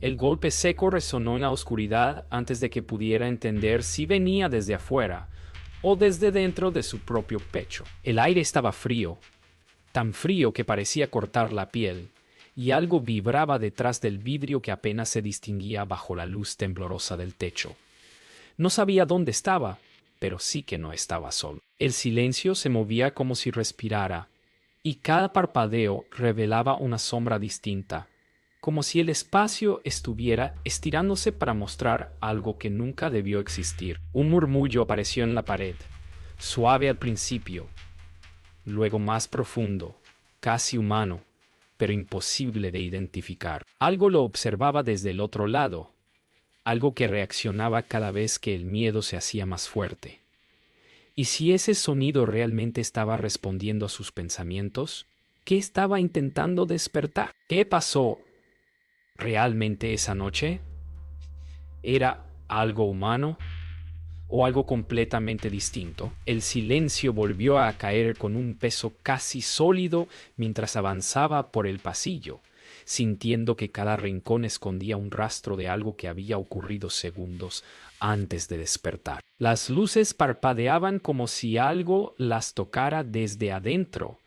El golpe seco resonó en la oscuridad antes de que pudiera entender si venía desde afuera o desde dentro de su propio pecho. El aire estaba frío, tan frío que parecía cortar la piel, y algo vibraba detrás del vidrio que apenas se distinguía bajo la luz temblorosa del techo. No sabía dónde estaba, pero sí que no estaba solo. El silencio se movía como si respirara, y cada parpadeo revelaba una sombra distinta, como si el espacio estuviera estirándose para mostrar algo que nunca debió existir. Un murmullo apareció en la pared, suave al principio, luego más profundo, casi humano, pero imposible de identificar. Algo lo observaba desde el otro lado, algo que reaccionaba cada vez que el miedo se hacía más fuerte. ¿Y si ese sonido realmente estaba respondiendo a sus pensamientos? ¿Qué estaba intentando despertar? ¿Qué pasó realmente esa noche? ¿Era algo humano o algo completamente distinto? El silencio volvió a caer con un peso casi sólido mientras avanzaba por el pasillo, sintiendo que cada rincón escondía un rastro de algo que había ocurrido segundos antes de despertar. Las luces parpadeaban como si algo las tocara desde adentro,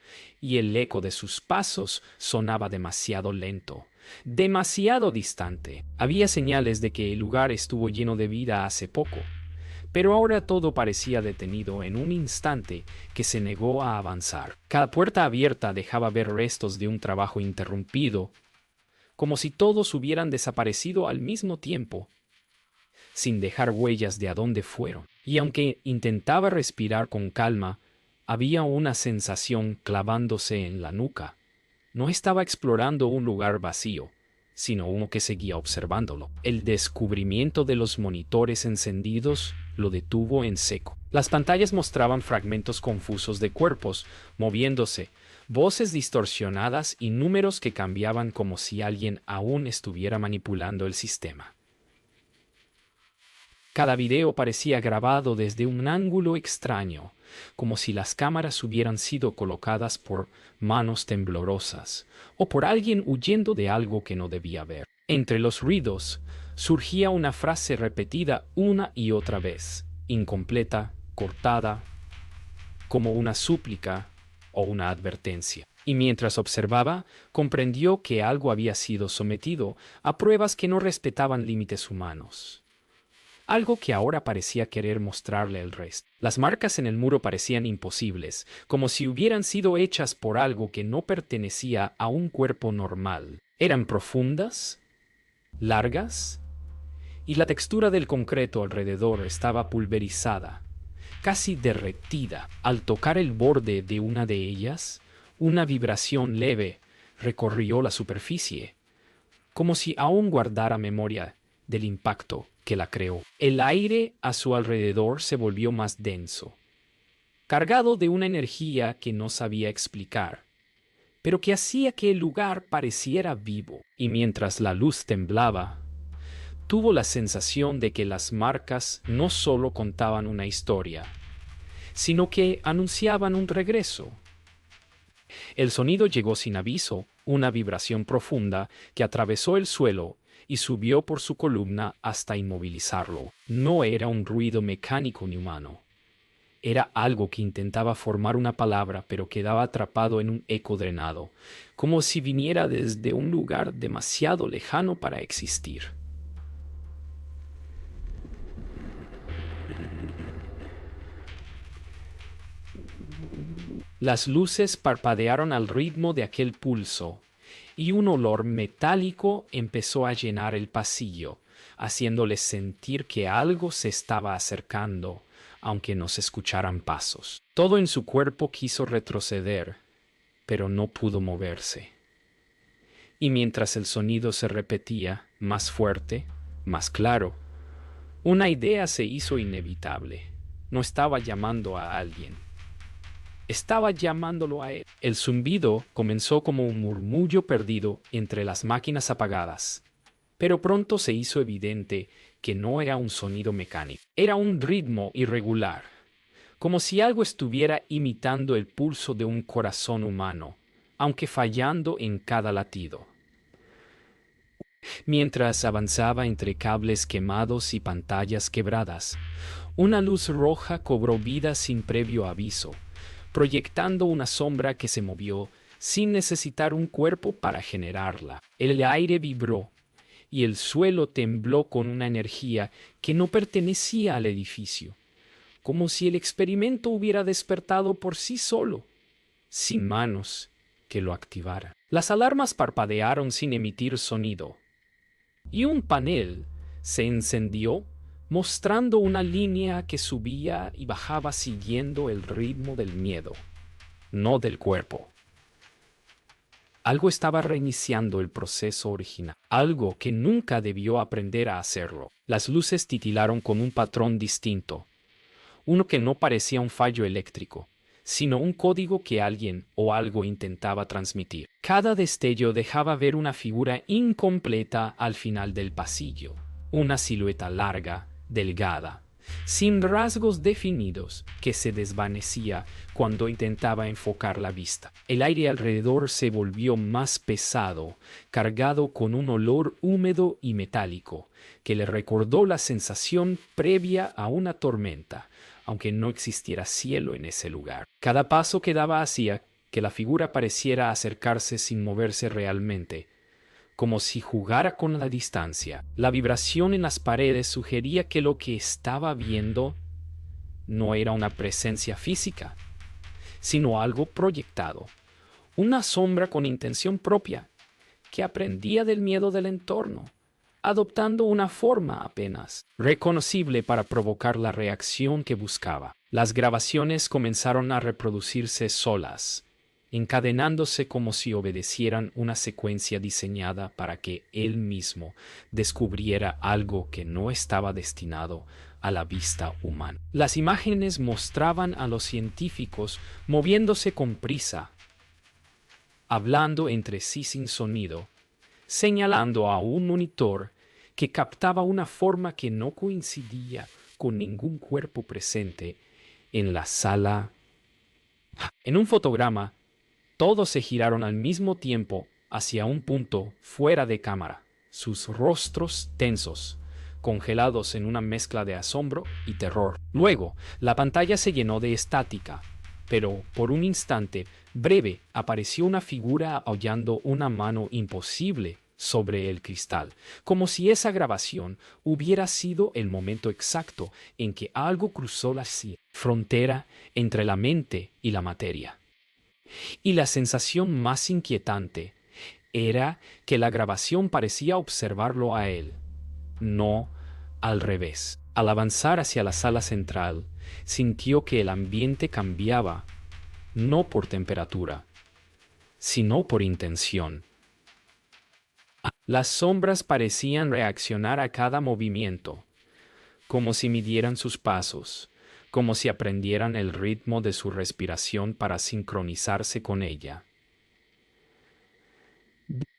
y el eco de sus pasos sonaba demasiado lento, demasiado distante. Había señales de que el lugar estuvo lleno de vida hace poco, pero ahora todo parecía detenido en un instante que se negó a avanzar. Cada puerta abierta dejaba ver restos de un trabajo interrumpido, como si todos hubieran desaparecido al mismo tiempo, sin dejar huellas de a dónde fueron. Y aunque intentaba respirar con calma, había una sensación clavándose en la nuca. No estaba explorando un lugar vacío, sino uno que seguía observándolo. El descubrimiento de los monitores encendidos lo detuvo en seco. Las pantallas mostraban fragmentos confusos de cuerpos moviéndose, voces distorsionadas y números que cambiaban como si alguien aún estuviera manipulando el sistema. Cada video parecía grabado desde un ángulo extraño, como si las cámaras hubieran sido colocadas por manos temblorosas o por alguien huyendo de algo que no debía ver. Entre los ruidos surgía una frase repetida una y otra vez, incompleta, cortada, como una súplica o una advertencia. Y mientras observaba, comprendió que algo había sido sometido a pruebas que no respetaban límites humanos. Algo que ahora parecía querer mostrarle el resto. Las marcas en el muro parecían imposibles, como si hubieran sido hechas por algo que no pertenecía a un cuerpo normal. Eran profundas, largas, y la textura del concreto alrededor estaba pulverizada, casi derretida. Al tocar el borde de una de ellas, una vibración leve recorrió la superficie, como si aún guardara memoria del impacto que la creó. El aire a su alrededor se volvió más denso, cargado de una energía que no sabía explicar, pero que hacía que el lugar pareciera vivo. Y mientras la luz temblaba, tuvo la sensación de que las marcas no solo contaban una historia, sino que anunciaban un regreso. El sonido llegó sin aviso, una vibración profunda que atravesó el suelo y subió por su columna hasta inmovilizarlo. No era un ruido mecánico ni humano. Era algo que intentaba formar una palabra, pero quedaba atrapado en un eco drenado, como si viniera desde un lugar demasiado lejano para existir. Las luces parpadearon al ritmo de aquel pulso, y un olor metálico empezó a llenar el pasillo, haciéndoles sentir que algo se estaba acercando, aunque no se escucharan pasos. Todo en su cuerpo quiso retroceder, pero no pudo moverse. Y mientras el sonido se repetía, más fuerte, más claro, una idea se hizo inevitable. No estaba llamando a alguien. Estaba llamándolo a él. El zumbido comenzó como un murmullo perdido entre las máquinas apagadas, pero pronto se hizo evidente que no era un sonido mecánico. Era un ritmo irregular, como si algo estuviera imitando el pulso de un corazón humano, aunque fallando en cada latido. Mientras avanzaba entre cables quemados y pantallas quebradas, una luz roja cobró vida sin previo aviso, proyectando una sombra que se movió sin necesitar un cuerpo para generarla. El aire vibró y el suelo tembló con una energía que no pertenecía al edificio, como si el experimento hubiera despertado por sí solo, sin manos que lo activaran. Las alarmas parpadearon sin emitir sonido, y un panel se encendió mostrando una línea que subía y bajaba siguiendo el ritmo del miedo, no del cuerpo. Algo estaba reiniciando el proceso original, algo que nunca debió aprender a hacerlo. Las luces titilaron con un patrón distinto, uno que no parecía un fallo eléctrico, sino un código que alguien o algo intentaba transmitir. Cada destello dejaba ver una figura incompleta al final del pasillo, una silueta larga, delgada, sin rasgos definidos, que se desvanecía cuando intentaba enfocar la vista. El aire alrededor se volvió más pesado, cargado con un olor húmedo y metálico, que le recordó la sensación previa a una tormenta, aunque no existiera cielo en ese lugar. Cada paso que daba hacía que la figura pareciera acercarse sin moverse realmente, como si jugara con la distancia. La vibración en las paredes sugería que lo que estaba viendo no era una presencia física, sino algo proyectado, una sombra con intención propia, que aprendía del miedo del entorno, adoptando una forma apenas reconocible para provocar la reacción que buscaba. Las grabaciones comenzaron a reproducirse solas, encadenándose como si obedecieran una secuencia diseñada para que él mismo descubriera algo que no estaba destinado a la vista humana. Las imágenes mostraban a los científicos moviéndose con prisa, hablando entre sí sin sonido, señalando a un monitor que captaba una forma que no coincidía con ningún cuerpo presente en la sala. En un fotograma, todos se giraron al mismo tiempo hacia un punto fuera de cámara, sus rostros tensos, congelados en una mezcla de asombro y terror. Luego, la pantalla se llenó de estática, pero por un instante breve apareció una figura apoyando una mano imposible sobre el cristal, como si esa grabación hubiera sido el momento exacto en que algo cruzó la frontera entre la mente y la materia. Y la sensación más inquietante era que la grabación parecía observarlo a él, no al revés. Al avanzar hacia la sala central, sintió que el ambiente cambiaba, no por temperatura, sino por intención. Las sombras parecían reaccionar a cada movimiento, como si midieran sus pasos, como si aprendieran el ritmo de su respiración para sincronizarse con ella.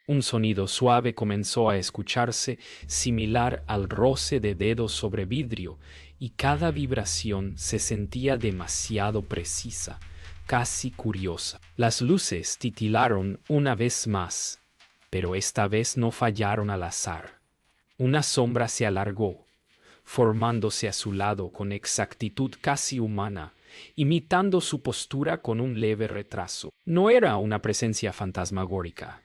Un sonido suave comenzó a escucharse, similar al roce de dedos sobre vidrio, y cada vibración se sentía demasiado precisa, casi curiosa. Las luces titilaron una vez más, pero esta vez no fallaron al azar. Una sombra se alargó, formándose a su lado con exactitud casi humana, imitando su postura con un leve retraso. No era una presencia fantasmagórica.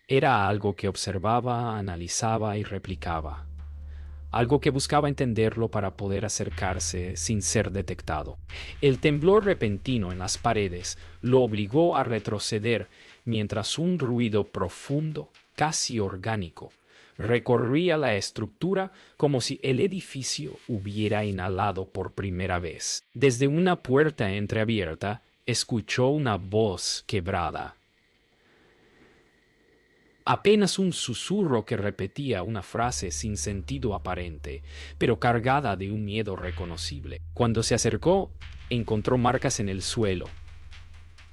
Era algo que observaba, analizaba y replicaba. Algo que buscaba entenderlo para poder acercarse sin ser detectado. El temblor repentino en las paredes lo obligó a retroceder mientras un ruido profundo, casi orgánico, recorría la estructura como si el edificio hubiera inhalado por primera vez. Desde una puerta entreabierta, escuchó una voz quebrada. Apenas un susurro que repetía una frase sin sentido aparente, pero cargada de un miedo reconocible. Cuando se acercó, encontró marcas en el suelo,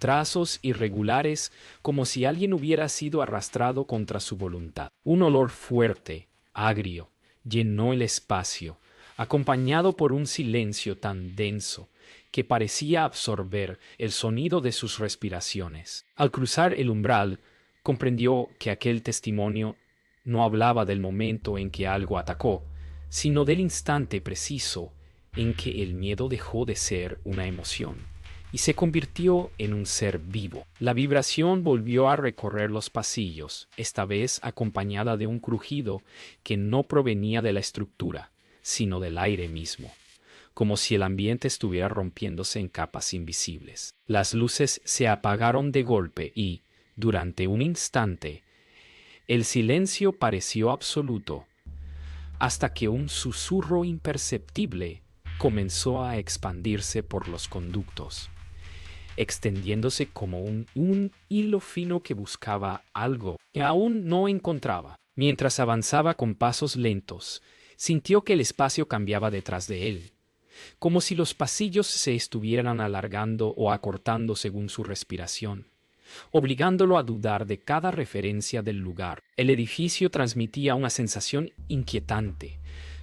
trazos irregulares como si alguien hubiera sido arrastrado contra su voluntad. Un olor fuerte, agrio, llenó el espacio, acompañado por un silencio tan denso que parecía absorber el sonido de sus respiraciones. Al cruzar el umbral, comprendió que aquel testimonio No hablaba del momento en que algo atacó, sino del instante preciso en que el miedo dejó de ser una emoción y se convirtió en un ser vivo. La vibración volvió a recorrer los pasillos, esta vez acompañada de un crujido que no provenía de la estructura, sino del aire mismo, como si el ambiente estuviera rompiéndose en capas invisibles. Las luces se apagaron de golpe y, durante un instante, el silencio pareció absoluto, hasta que un susurro imperceptible comenzó a expandirse por los conductos, extendiéndose como un hilo fino que buscaba algo que aún no encontraba. Mientras avanzaba con pasos lentos, sintió que el espacio cambiaba detrás de él, como si los pasillos se estuvieran alargando o acortando según su respiración, obligándolo a dudar de cada referencia del lugar. El edificio transmitía una sensación inquietante,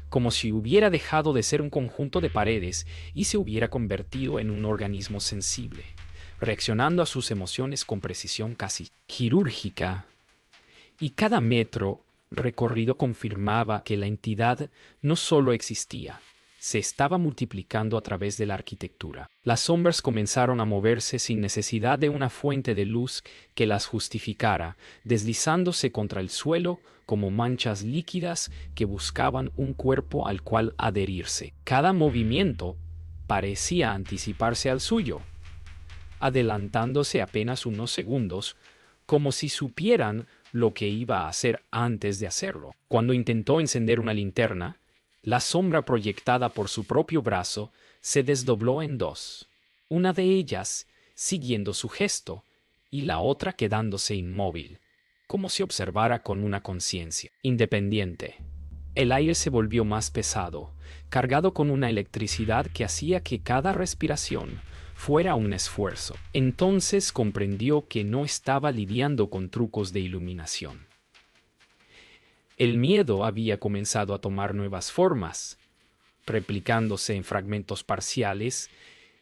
como si hubiera dejado de ser un conjunto de paredes y se hubiera convertido en un organismo sensible, reaccionando a sus emociones con precisión casi quirúrgica. Y cada metro recorrido confirmaba que la entidad no solo existía, se estaba multiplicando a través de la arquitectura. Las sombras comenzaron a moverse sin necesidad de una fuente de luz que las justificara, deslizándose contra el suelo como manchas líquidas que buscaban un cuerpo al cual adherirse. Cada movimiento parecía anticiparse al suyo, adelantándose apenas unos segundos, como si supieran lo que iba a hacer antes de hacerlo. Cuando intentó encender una linterna, la sombra proyectada por su propio brazo se desdobló en dos, una de ellas siguiendo su gesto y la otra quedándose inmóvil, como si observara con una conciencia independiente. El aire se volvió más pesado, cargado con una electricidad que hacía que cada respiración fuera un esfuerzo. Entonces comprendió que no estaba lidiando con trucos de iluminación. El miedo había comenzado a tomar nuevas formas, replicándose en fragmentos parciales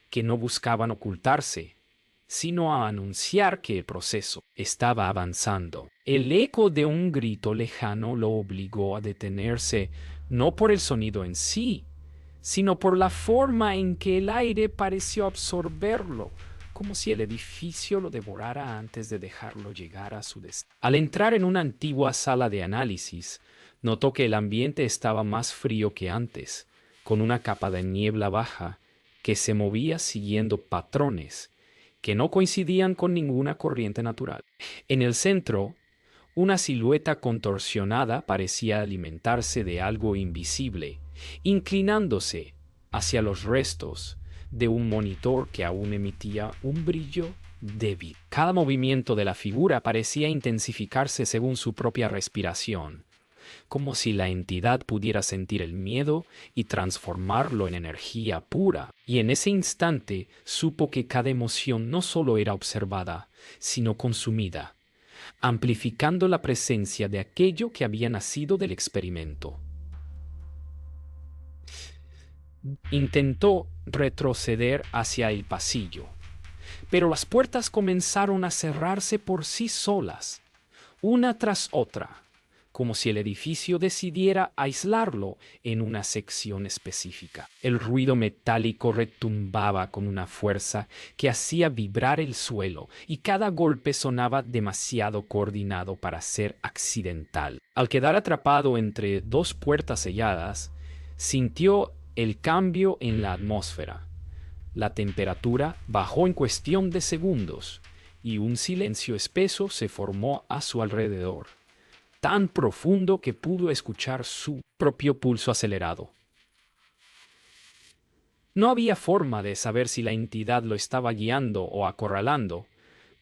que no buscaban ocultarse, sino a anunciar que el proceso estaba avanzando. El eco de un grito lejano lo obligó a detenerse, no por el sonido en sí, sino por la forma en que el aire pareció absorberlo, como si el edificio lo devorara antes de dejarlo llegar a su destino. Al entrar en una antigua sala de análisis, notó que el ambiente estaba más frío que antes, con una capa de niebla baja que se movía siguiendo patrones que no coincidían con ninguna corriente natural. En el centro, una silueta contorsionada parecía alimentarse de algo invisible, inclinándose hacia los restos de un monitor que aún emitía un brillo débil. Cada movimiento de la figura parecía intensificarse según su propia respiración, como si la entidad pudiera sentir el miedo y transformarlo en energía pura. Y en ese instante supo que cada emoción no solo era observada, sino consumida, amplificando la presencia de aquello que había nacido del experimento. Intentó retroceder hacia el pasillo, pero las puertas comenzaron a cerrarse por sí solas, una tras otra, como si el edificio decidiera aislarlo en una sección específica. El ruido metálico retumbaba con una fuerza que hacía vibrar el suelo, y cada golpe sonaba demasiado coordinado para ser accidental. Al quedar atrapado entre dos puertas selladas, sintió el cambio en la atmósfera. La temperatura bajó en cuestión de segundos, y un silencio espeso se formó a su alrededor, tan profundo que pudo escuchar su propio pulso acelerado. No había forma de saber si la entidad lo estaba guiando o acorralando,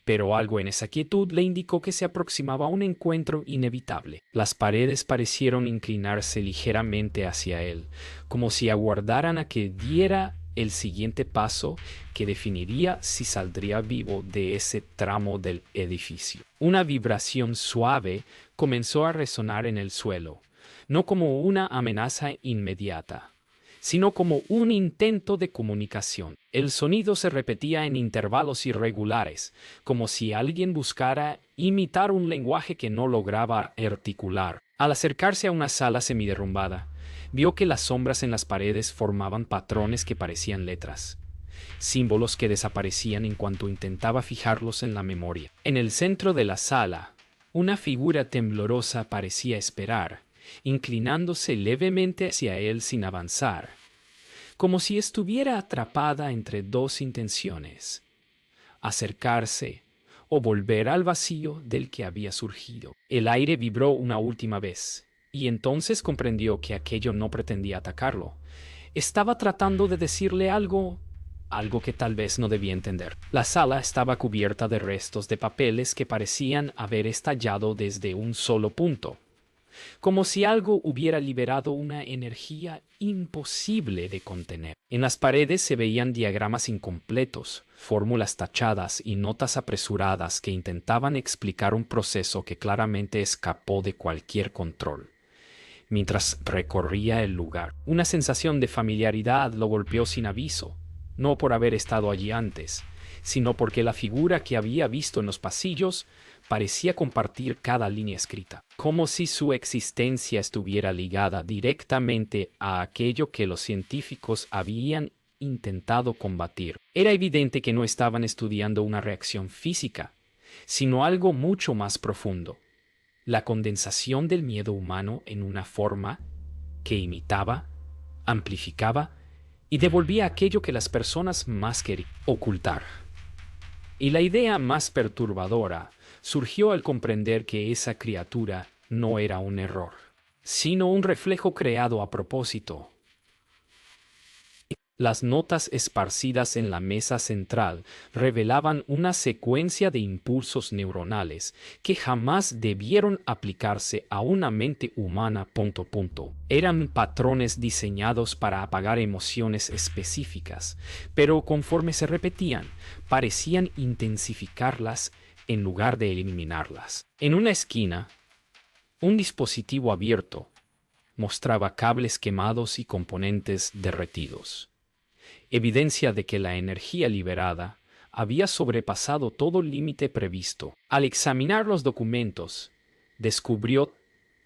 pero algo en esa quietud le indicó que se aproximaba a un encuentro inevitable. Las paredes parecieron inclinarse ligeramente hacia él, como si aguardaran a que diera el siguiente paso que definiría si saldría vivo de ese tramo del edificio. Una vibración suave comenzó a resonar en el suelo, no como una amenaza inmediata, sino como un intento de comunicación. El sonido se repetía en intervalos irregulares, como si alguien buscara imitar un lenguaje que no lograba articular. Al acercarse a una sala semiderrumbada, vio que las sombras en las paredes formaban patrones que parecían letras, símbolos que desaparecían en cuanto intentaba fijarlos en la memoria. En el centro de la sala, una figura temblorosa parecía esperar, inclinándose levemente hacia él sin avanzar, como si estuviera atrapada entre dos intenciones: acercarse o volver al vacío del que había surgido. El aire vibró una última vez, y entonces comprendió que aquello no pretendía atacarlo. Estaba tratando de decirle algo que tal vez no debía entender. La sala estaba cubierta de restos de papeles que parecían haber estallado desde un solo punto, como si algo hubiera liberado una energía imposible de contener. En las paredes se veían diagramas incompletos, fórmulas tachadas y notas apresuradas que intentaban explicar un proceso que claramente escapó de cualquier control. Mientras recorría el lugar, una sensación de familiaridad lo golpeó sin aviso, no por haber estado allí antes, sino porque la figura que había visto en los pasillos parecía compartir cada línea escrita, como si su existencia estuviera ligada directamente a aquello que los científicos habían intentado combatir. Era evidente que no estaban estudiando una reacción física, sino algo mucho más profundo: la condensación del miedo humano en una forma que imitaba, amplificaba y devolvía aquello que las personas más querían ocultar. Y la idea más perturbadora surgió al comprender que esa criatura no era un error, sino un reflejo creado a propósito. Las notas esparcidas en la mesa central revelaban una secuencia de impulsos neuronales que jamás debieron aplicarse a una mente humana. Eran patrones diseñados para apagar emociones específicas, pero conforme se repetían, parecían intensificarlas en lugar de eliminarlas. En una esquina, un dispositivo abierto mostraba cables quemados y componentes derretidos, evidencia de que la energía liberada había sobrepasado todo límite previsto. Al examinar los documentos, descubrió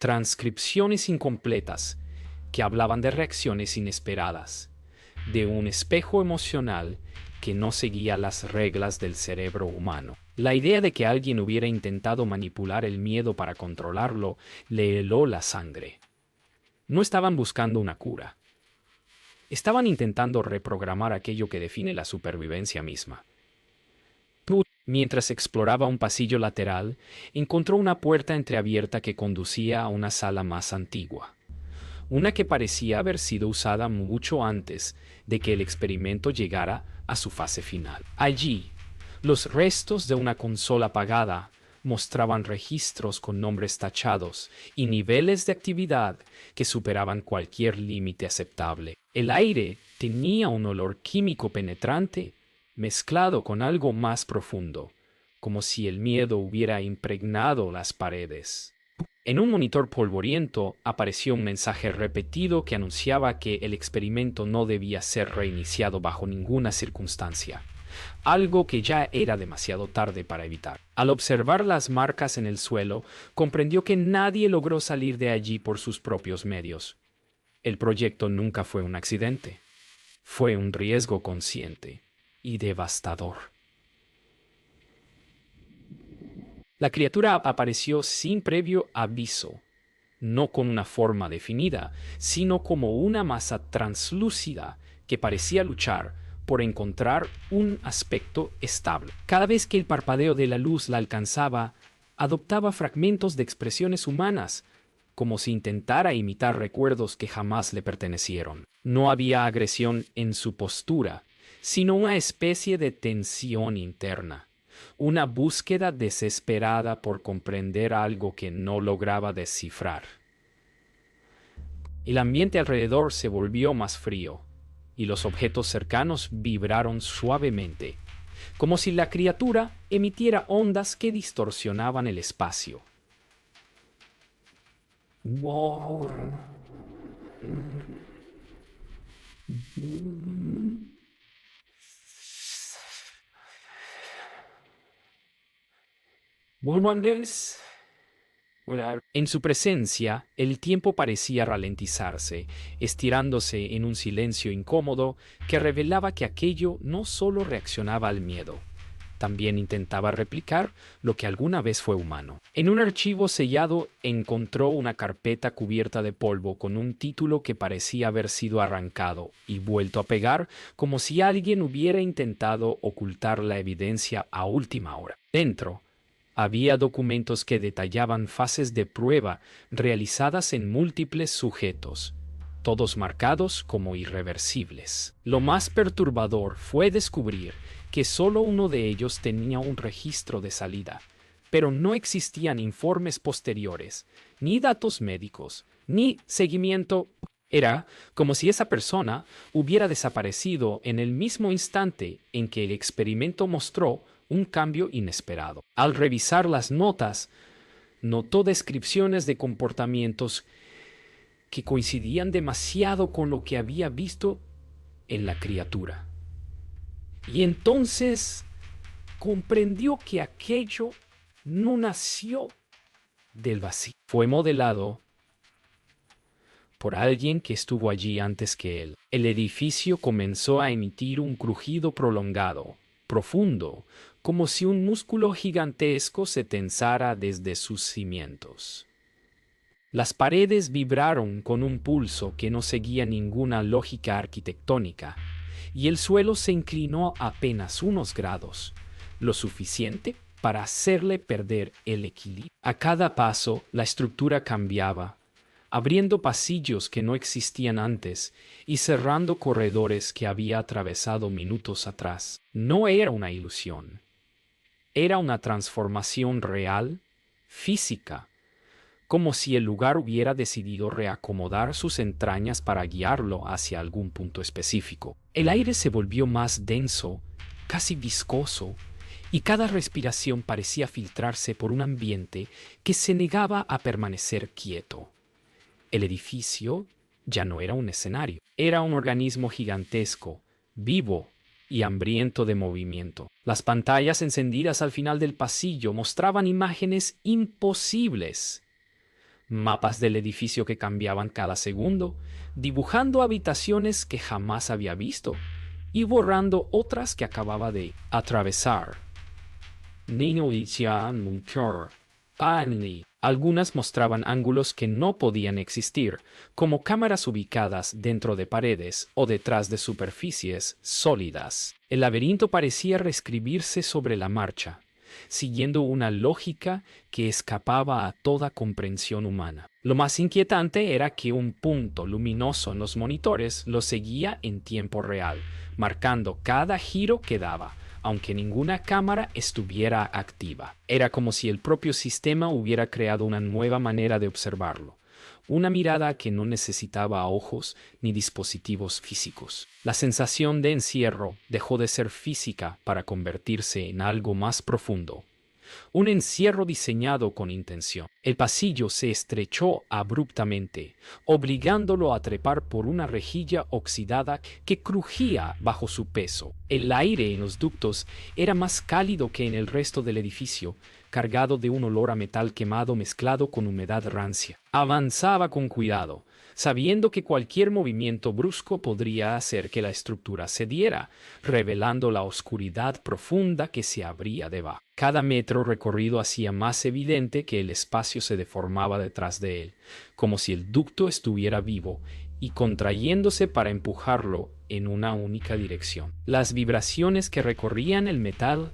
transcripciones incompletas que hablaban de reacciones inesperadas, de un espejo emocional que no seguía las reglas del cerebro humano. La idea de que alguien hubiera intentado manipular el miedo para controlarlo le heló la sangre. No estaban buscando una cura. Estaban intentando reprogramar aquello que define la supervivencia misma. Mientras exploraba un pasillo lateral, encontró una puerta entreabierta que conducía a una sala más antigua, una que parecía haber sido usada mucho antes de que el experimento llegara a su fase final. Allí, los restos de una consola apagada mostraban registros con nombres tachados y niveles de actividad que superaban cualquier límite aceptable. El aire tenía un olor químico penetrante mezclado con algo más profundo, como si el miedo hubiera impregnado las paredes. En un monitor polvoriento apareció un mensaje repetido que anunciaba que el experimento no debía ser reiniciado bajo ninguna circunstancia, algo que ya era demasiado tarde para evitar. Al observar las marcas en el suelo, comprendió que nadie logró salir de allí por sus propios medios. El proyecto nunca fue un accidente. Fue un riesgo consciente y devastador. La criatura apareció sin previo aviso, no con una forma definida, sino como una masa translúcida que parecía luchar por encontrar un aspecto estable. Cada vez que el parpadeo de la luz la alcanzaba, adoptaba fragmentos de expresiones humanas, como si intentara imitar recuerdos que jamás le pertenecieron. No había agresión en su postura, sino una especie de tensión interna, una búsqueda desesperada por comprender algo que no lograba descifrar. El ambiente alrededor se volvió más frío, y los objetos cercanos vibraron suavemente, como si la criatura emitiera ondas que distorsionaban el espacio. Wow. Buenas noches. En su presencia, el tiempo parecía ralentizarse, estirándose en un silencio incómodo que revelaba que aquello no solo reaccionaba al miedo, también intentaba replicar lo que alguna vez fue humano. En un archivo sellado encontró una carpeta cubierta de polvo con un título que parecía haber sido arrancado y vuelto a pegar, como si alguien hubiera intentado ocultar la evidencia a última hora. Dentro había documentos que detallaban fases de prueba realizadas en múltiples sujetos, todos marcados como irreversibles. Lo más perturbador fue descubrir que solo uno de ellos tenía un registro de salida, pero no existían informes posteriores, ni datos médicos, ni seguimiento. Era como si esa persona hubiera desaparecido en el mismo instante en que el experimento mostró un cambio inesperado. Al revisar las notas, notó descripciones de comportamientos que coincidían demasiado con lo que había visto en la criatura. Y entonces comprendió que aquello no nació del vacío. Fue modelado por alguien que estuvo allí antes que él. El edificio comenzó a emitir un crujido prolongado, profundo, como si un músculo gigantesco se tensara desde sus cimientos. Las paredes vibraron con un pulso que no seguía ninguna lógica arquitectónica, y el suelo se inclinó apenas unos grados, lo suficiente para hacerle perder el equilibrio. A cada paso, la estructura cambiaba, abriendo pasillos que no existían antes y cerrando corredores que había atravesado minutos atrás. No era una ilusión. Era una transformación real, física, como si el lugar hubiera decidido reacomodar sus entrañas para guiarlo hacia algún punto específico. El aire se volvió más denso, casi viscoso, y cada respiración parecía filtrarse por un ambiente que se negaba a permanecer quieto. El edificio ya no era un escenario, era un organismo gigantesco, vivo y hambriento de movimiento. Las pantallas encendidas al final del pasillo mostraban imágenes imposibles. Mapas del edificio que cambiaban cada segundo, dibujando habitaciones que jamás había visto y borrando otras que acababa de atravesar. Algunas mostraban ángulos que no podían existir, como cámaras ubicadas dentro de paredes o detrás de superficies sólidas. El laberinto parecía reescribirse sobre la marcha, siguiendo una lógica que escapaba a toda comprensión humana. Lo más inquietante era que un punto luminoso en los monitores lo seguía en tiempo real, marcando cada giro que daba, aunque ninguna cámara estuviera activa. Era como si el propio sistema hubiera creado una nueva manera de observarlo, una mirada que no necesitaba ojos ni dispositivos físicos. La sensación de encierro dejó de ser física para convertirse en algo más profundo. Un encierro diseñado con intención. El pasillo se estrechó abruptamente, obligándolo a trepar por una rejilla oxidada que crujía bajo su peso. El aire en los ductos era más cálido que en el resto del edificio, cargado de un olor a metal quemado mezclado con humedad rancia. Avanzaba con cuidado, sabiendo que cualquier movimiento brusco podría hacer que la estructura cediera, revelando la oscuridad profunda que se abría debajo. Cada metro recorrido hacía más evidente que el espacio se deformaba detrás de él, como si el ducto estuviera vivo y contrayéndose para empujarlo en una única dirección. Las vibraciones que recorrían el metal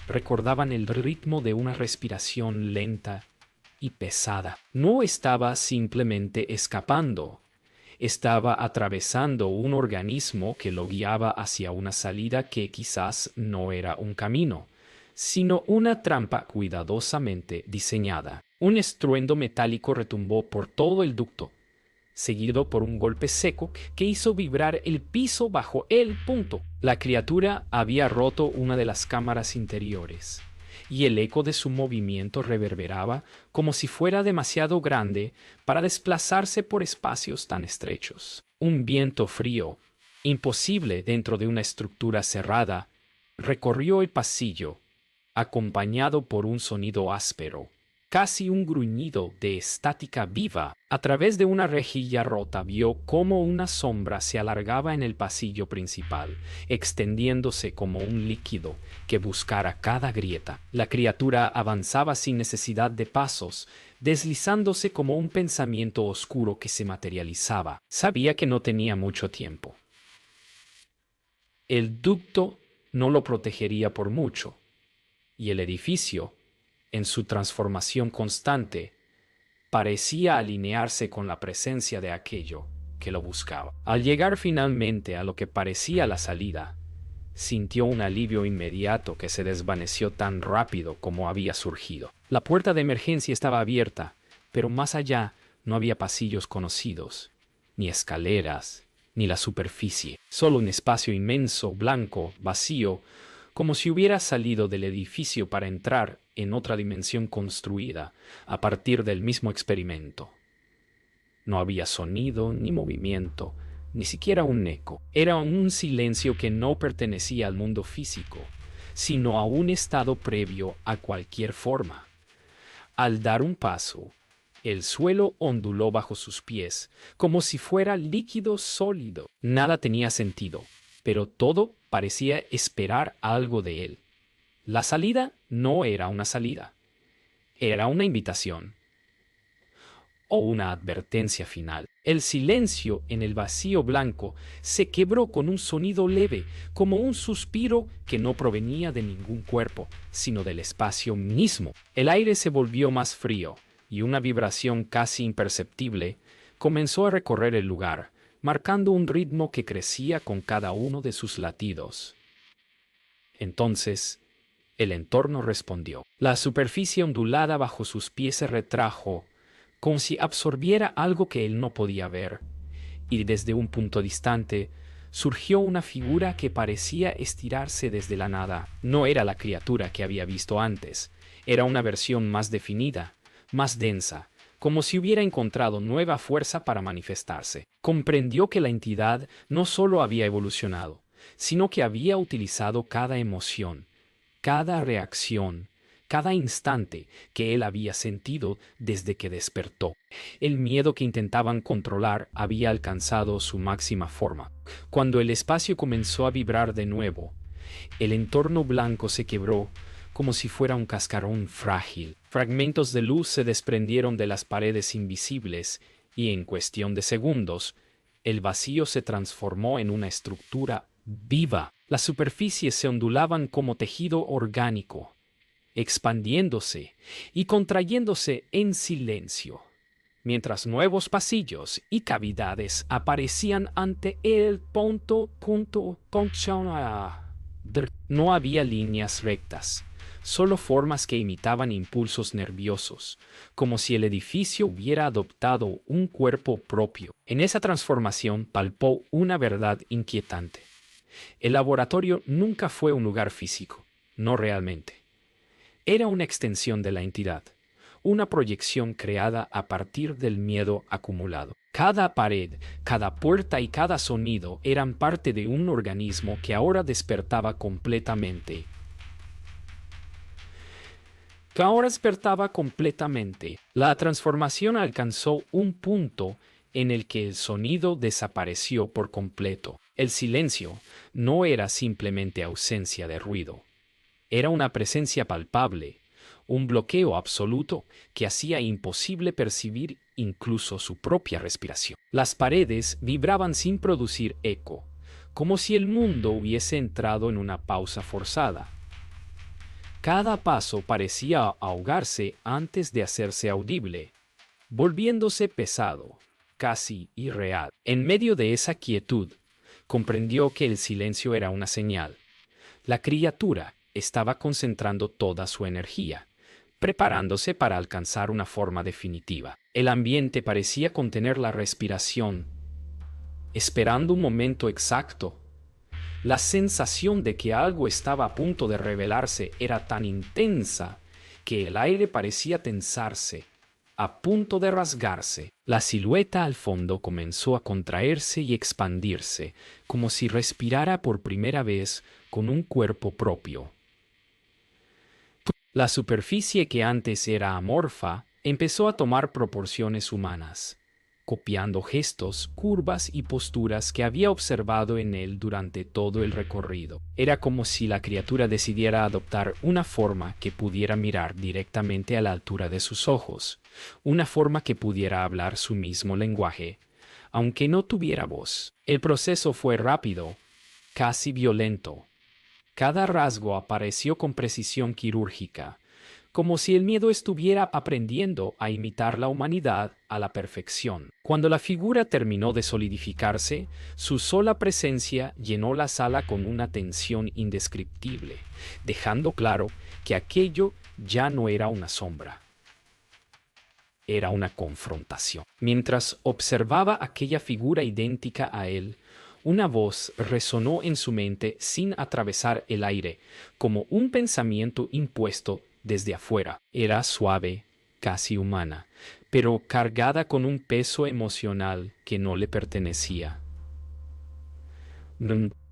recordaban el ritmo de una respiración lenta y pesada. No estaba simplemente escapando, estaba atravesando un organismo que lo guiaba hacia una salida que quizás no era un camino, sino una trampa cuidadosamente diseñada. Un estruendo metálico retumbó por todo el ducto, seguido por un golpe seco que hizo vibrar el piso bajo el punto. La criatura había roto una de las cámaras interiores, y el eco de su movimiento reverberaba como si fuera demasiado grande para desplazarse por espacios tan estrechos. Un viento frío, imposible dentro de una estructura cerrada, recorrió el pasillo, acompañado por un sonido áspero, casi un gruñido de estática viva. A través de una rejilla rota vio cómo una sombra se alargaba en el pasillo principal, extendiéndose como un líquido que buscara cada grieta. La criatura avanzaba sin necesidad de pasos, deslizándose como un pensamiento oscuro que se materializaba. Sabía que no tenía mucho tiempo. El ducto no lo protegería por mucho, y el edificio, en su transformación constante, parecía alinearse con la presencia de aquello que lo buscaba. Al llegar finalmente a lo que parecía la salida, sintió un alivio inmediato que se desvaneció tan rápido como había surgido. La puerta de emergencia estaba abierta, pero más allá no había pasillos conocidos, ni escaleras, ni la superficie. Solo un espacio inmenso, blanco, vacío, como si hubiera salido del edificio para entrar en otra dimensión construida a partir del mismo experimento. No había sonido ni movimiento, ni siquiera un eco. Era un silencio que no pertenecía al mundo físico, sino a un estado previo a cualquier forma. Al dar un paso, el suelo onduló bajo sus pies, como si fuera líquido sólido. Nada tenía sentido, pero todo parecía esperar algo de él. La salida no era una salida, era una invitación o una advertencia final. El silencio en el vacío blanco se quebró con un sonido leve, como un suspiro que no provenía de ningún cuerpo, sino del espacio mismo. El aire se volvió más frío, y una vibración casi imperceptible comenzó a recorrer el lugar, marcando un ritmo que crecía con cada uno de sus latidos. Entonces, el entorno respondió. La superficie ondulada bajo sus pies se retrajo, como si absorbiera algo que él no podía ver, y desde un punto distante surgió una figura que parecía estirarse desde la nada. No era la criatura que había visto antes, era una versión más definida, más densa, como si hubiera encontrado nueva fuerza para manifestarse. Comprendió que la entidad no solo había evolucionado, sino que había utilizado cada emoción, cada reacción, cada instante que él había sentido desde que despertó. El miedo que intentaban controlar había alcanzado su máxima forma. Cuando el espacio comenzó a vibrar de nuevo, el entorno blanco se quebró como si fuera un cascarón frágil. Fragmentos de luz se desprendieron de las paredes invisibles y en cuestión de segundos, el vacío se transformó en una estructura viva. Las superficies se ondulaban como tejido orgánico, expandiéndose y contrayéndose en silencio, mientras nuevos pasillos y cavidades aparecían ante el punto. No había líneas rectas, solo formas que imitaban impulsos nerviosos, como si el edificio hubiera adoptado un cuerpo propio. En esa transformación palpó una verdad inquietante. El laboratorio nunca fue un lugar físico, no realmente. Era una extensión de la entidad, una proyección creada a partir del miedo acumulado. Cada pared, cada puerta y cada sonido eran parte de un organismo que ahora despertaba completamente. La transformación alcanzó un punto en el que el sonido desapareció por completo. El silencio no era simplemente ausencia de ruido. Era una presencia palpable, un bloqueo absoluto que hacía imposible percibir incluso su propia respiración. Las paredes vibraban sin producir eco, como si el mundo hubiese entrado en una pausa forzada. Cada paso parecía ahogarse antes de hacerse audible, volviéndose pesado, casi irreal. En medio de esa quietud, comprendió que el silencio era una señal. La criatura estaba concentrando toda su energía, preparándose para alcanzar una forma definitiva. El ambiente parecía contener la respiración, esperando un momento exacto. La sensación de que algo estaba a punto de revelarse era tan intensa que el aire parecía tensarse, a punto de rasgarse. La silueta al fondo comenzó a contraerse y expandirse, como si respirara por primera vez con un cuerpo propio. La superficie que antes era amorfa empezó a tomar proporciones humanas, copiando gestos, curvas y posturas que había observado en él durante todo el recorrido. Era como si la criatura decidiera adoptar una forma que pudiera mirar directamente a la altura de sus ojos, una forma que pudiera hablar su mismo lenguaje, aunque no tuviera voz. El proceso fue rápido, casi violento. Cada rasgo apareció con precisión quirúrgica, como si el miedo estuviera aprendiendo a imitar la humanidad a la perfección. Cuando la figura terminó de solidificarse, su sola presencia llenó la sala con una tensión indescriptible, dejando claro que aquello ya no era una sombra. Era una confrontación. Mientras observaba aquella figura idéntica a él, una voz resonó en su mente sin atravesar el aire, como un pensamiento impuesto desde afuera. Era suave, casi humana, pero cargada con un peso emocional que no le pertenecía.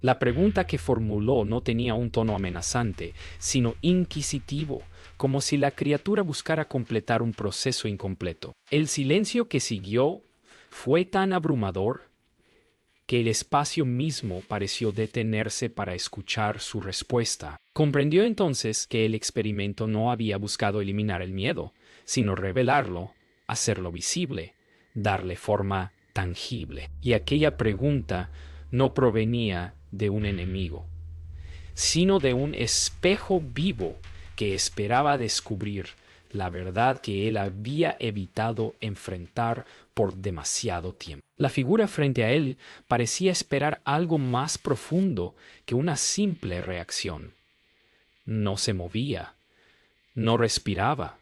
La pregunta que formuló no tenía un tono amenazante, sino inquisitivo, como si la criatura buscara completar un proceso incompleto. El silencio que siguió fue tan abrumador que el espacio mismo pareció detenerse para escuchar su respuesta. Comprendió entonces que el experimento no había buscado eliminar el miedo, sino revelarlo, hacerlo visible, darle forma tangible. Y aquella pregunta no provenía de un enemigo, sino de un espejo vivo que esperaba descubrir la verdad que él había evitado enfrentar por demasiado tiempo. La figura frente a él parecía esperar algo más profundo que una simple reacción. No se movía, no respiraba,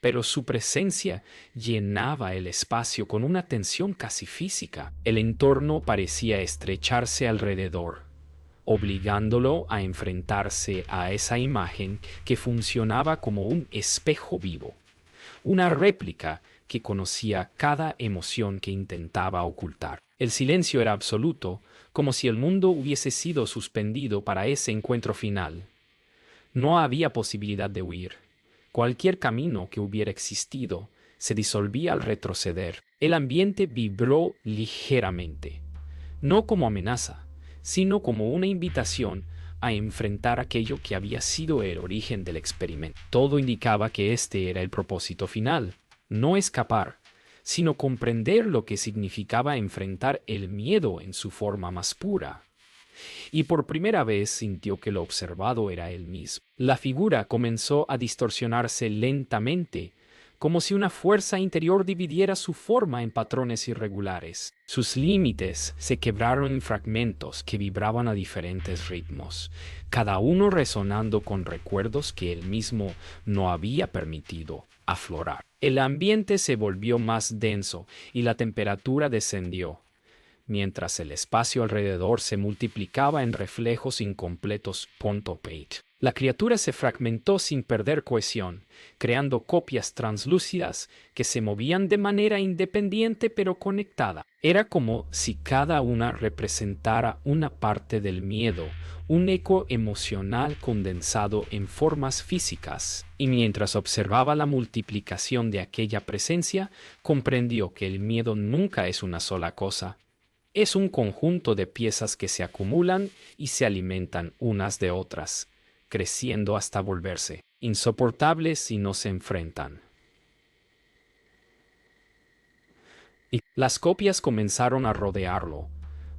pero su presencia llenaba el espacio con una tensión casi física. El entorno parecía estrecharse alrededor, obligándolo a enfrentarse a esa imagen que funcionaba como un espejo vivo, una réplica que conocía cada emoción que intentaba ocultar. El silencio era absoluto, como si el mundo hubiese sido suspendido para ese encuentro final. No había posibilidad de huir. Cualquier camino que hubiera existido se disolvía al retroceder. El ambiente vibró ligeramente, no como amenaza, sino como una invitación a enfrentar aquello que había sido el origen del experimento. Todo indicaba que este era el propósito final, no escapar, sino comprender lo que significaba enfrentar el miedo en su forma más pura. Y por primera vez sintió que lo observado era él mismo. La figura comenzó a distorsionarse lentamente, como si una fuerza interior dividiera su forma en patrones irregulares. Sus límites se quebraron en fragmentos que vibraban a diferentes ritmos, cada uno resonando con recuerdos que él mismo no había permitido aflorar. El ambiente se volvió más denso y la temperatura descendió, mientras el espacio alrededor se multiplicaba en reflejos incompletos. Page. La criatura se fragmentó sin perder cohesión, creando copias translúcidas que se movían de manera independiente pero conectada. Era como si cada una representara una parte del miedo, un eco emocional condensado en formas físicas. Y mientras observaba la multiplicación de aquella presencia, comprendió que el miedo nunca es una sola cosa. Es un conjunto de piezas que se acumulan y se alimentan unas de otras, creciendo hasta volverse insoportables si no se enfrentan. Y las copias comenzaron a rodearlo,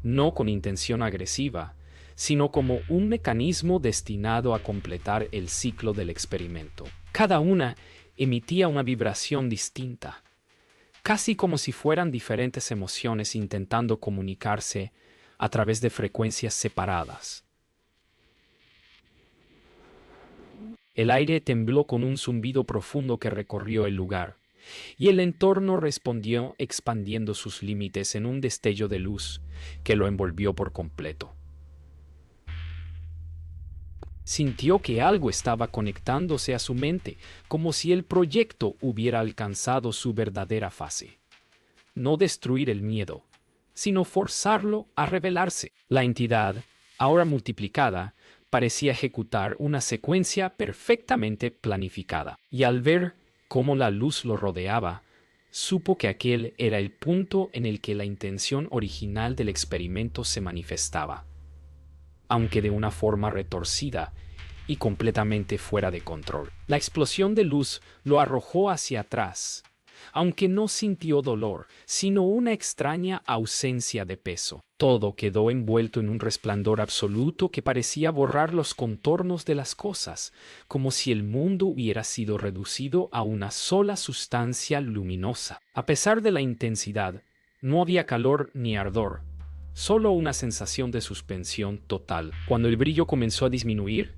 no con intención agresiva, sino como un mecanismo destinado a completar el ciclo del experimento. Cada una emitía una vibración distinta, casi como si fueran diferentes emociones intentando comunicarse a través de frecuencias separadas. El aire tembló con un zumbido profundo que recorrió el lugar, y el entorno respondió expandiendo sus límites en un destello de luz que lo envolvió por completo. Sintió que algo estaba conectándose a su mente, como si el proyecto hubiera alcanzado su verdadera fase. No destruir el miedo, sino forzarlo a revelarse. La entidad, ahora multiplicada, parecía ejecutar una secuencia perfectamente planificada. Y al ver cómo la luz lo rodeaba, supo que aquel era el punto en el que la intención original del experimento se manifestaba, aunque de una forma retorcida y completamente fuera de control. La explosión de luz lo arrojó hacia atrás, aunque no sintió dolor, sino una extraña ausencia de peso. Todo quedó envuelto en un resplandor absoluto que parecía borrar los contornos de las cosas, como si el mundo hubiera sido reducido a una sola sustancia luminosa. A pesar de la intensidad, no había calor ni ardor, solo una sensación de suspensión total. Cuando el brillo comenzó a disminuir,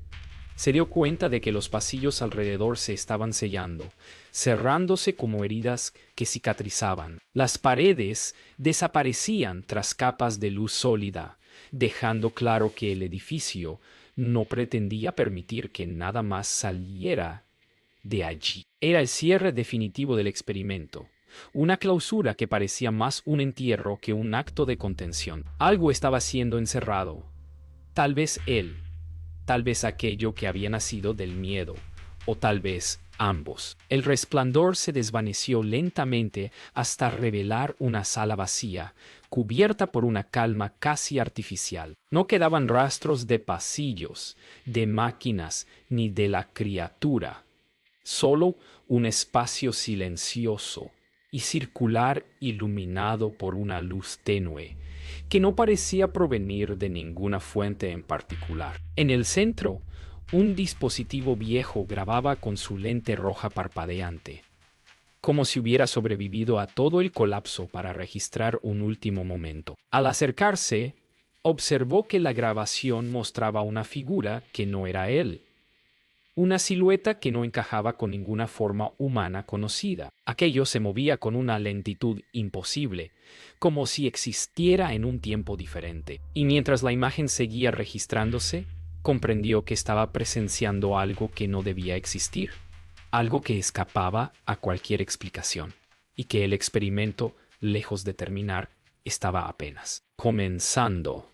se dio cuenta de que los pasillos alrededor se estaban sellando, cerrándose como heridas que cicatrizaban. Las paredes desaparecían tras capas de luz sólida, dejando claro que el edificio no pretendía permitir que nada más saliera de allí. Era el cierre definitivo del experimento, una clausura que parecía más un entierro que un acto de contención. Algo estaba siendo encerrado. Tal vez él. Tal vez aquello que había nacido del miedo, o tal vez ambos. El resplandor se desvaneció lentamente hasta revelar una sala vacía, cubierta por una calma casi artificial. No quedaban rastros de pasillos, de máquinas, ni de la criatura. Solo un espacio silencioso y circular iluminado por una luz tenue, que no parecía provenir de ninguna fuente en particular. En el centro, un dispositivo viejo grababa con su lente roja parpadeante, como si hubiera sobrevivido a todo el colapso para registrar un último momento. Al acercarse, observó que la grabación mostraba una figura que no era él. Una silueta que no encajaba con ninguna forma humana conocida. Aquello se movía con una lentitud imposible, como si existiera en un tiempo diferente. Y mientras la imagen seguía registrándose, comprendió que estaba presenciando algo que no debía existir, algo que escapaba a cualquier explicación, y que el experimento, lejos de terminar, estaba apenas comenzando.